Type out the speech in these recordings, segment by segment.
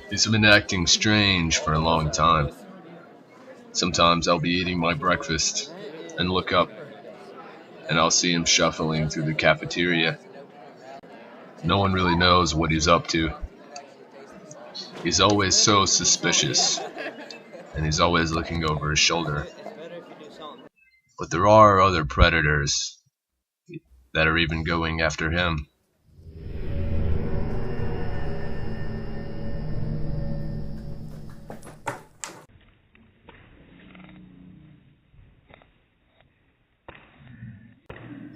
He's been acting strange for a long time. Sometimes I'll be eating my breakfast and look up and I'll see him shuffling through the cafeteria. No one really knows what he's up to. He's always so suspicious and he's always looking over his shoulder. But there are other predators that are even going after him.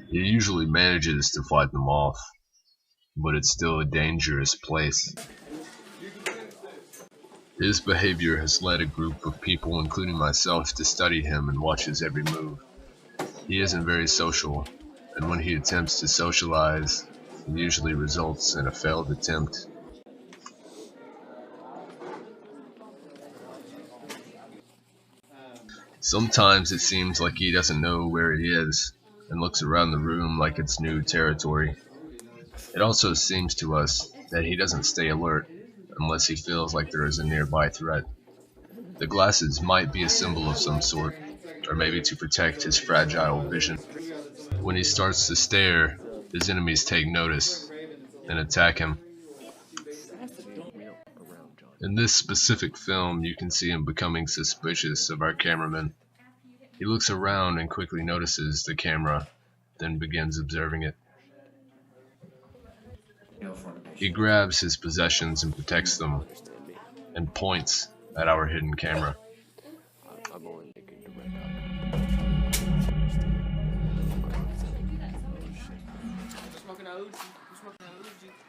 He usually manages to fight them off, but it's still a dangerous place. His behavior has led a group of people, including myself, to study him and watch his every move. He isn't very social, and when he attempts to socialize, it usually results in a failed attempt. Sometimes it seems like he doesn't know where he is, and looks around the room like it's new territory. It also seems to us that he doesn't stay alert unless he feels like there is a nearby threat. The glasses might be a symbol of some sort, or maybe to protect his fragile vision. When he starts to stare, his enemies take notice and attack him. In this specific film, you can see him becoming suspicious of our cameraman. He looks around and quickly notices the camera, then begins observing it. He grabs his possessions and protects them, and points at our hidden camera.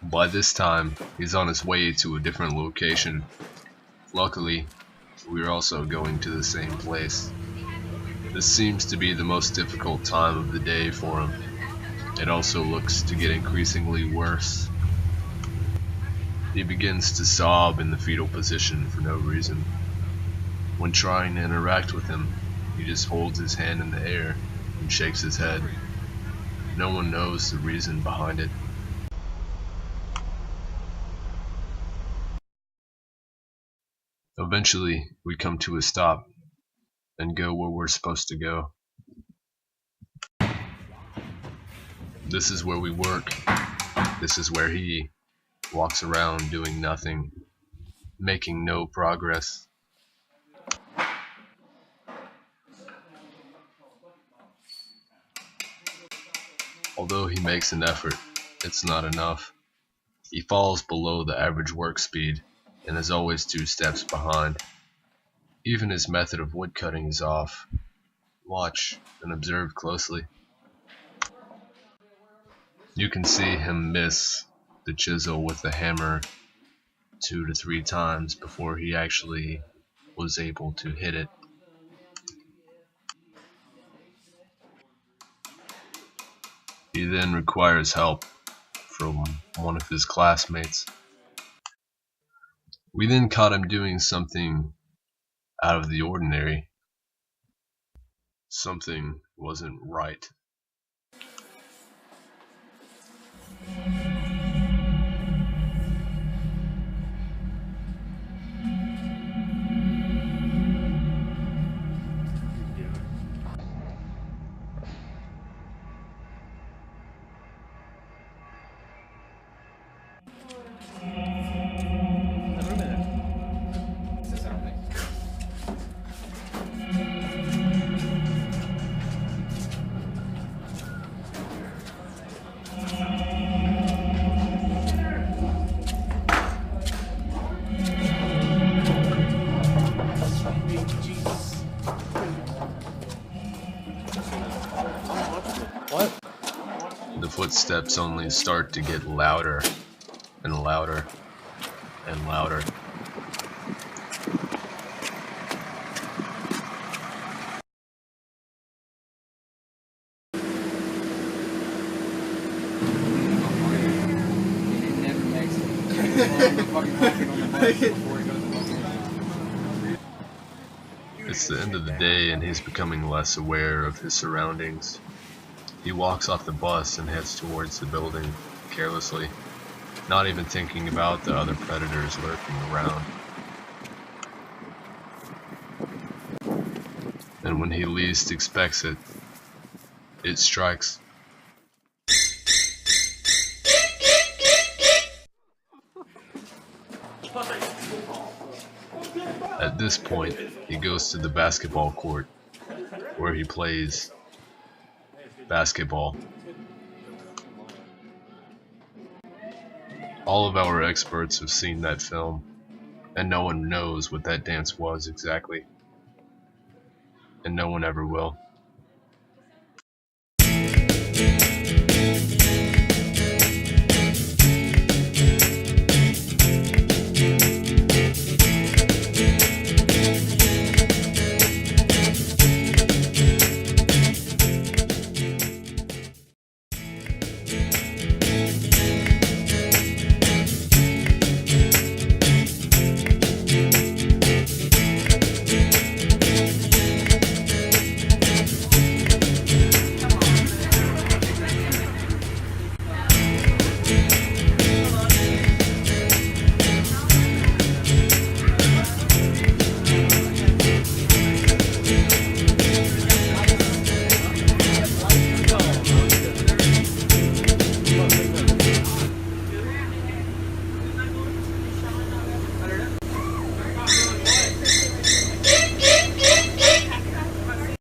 By this time, he's on his way to a different location. Luckily, we're also going to the same place. This seems to be the most difficult time of the day for him. It also looks to get increasingly worse. He begins to sob in the fetal position for no reason. When trying to interact with him, he just holds his hand in the air and shakes his head. No one knows the reason behind it. Eventually, we come to a stop and go where we're supposed to go. This is where we work. This is where he walks around doing nothing, making no progress. Although he makes an effort, it's not enough. He falls below the average work speed and is always 2 steps behind. Even his method of woodcutting is off. Watch and observe closely. You can see him miss the chisel with the hammer 2 to 3 times before he actually was able to hit it. He then requires help from one of his classmates. We then caught him doing something out of the ordinary. Something wasn't right. The footsteps only start to get louder and louder and louder. It's the end of the day and he's becoming less aware of his surroundings. He walks off the bus and heads towards the building carelessly. not even thinking about the other predators lurking around. And when he least expects it, it strikes. At this point, he goes to the basketball court, where he plays basketball. All of our experts have seen that film, and no one knows what that dance was exactly. And no one ever will.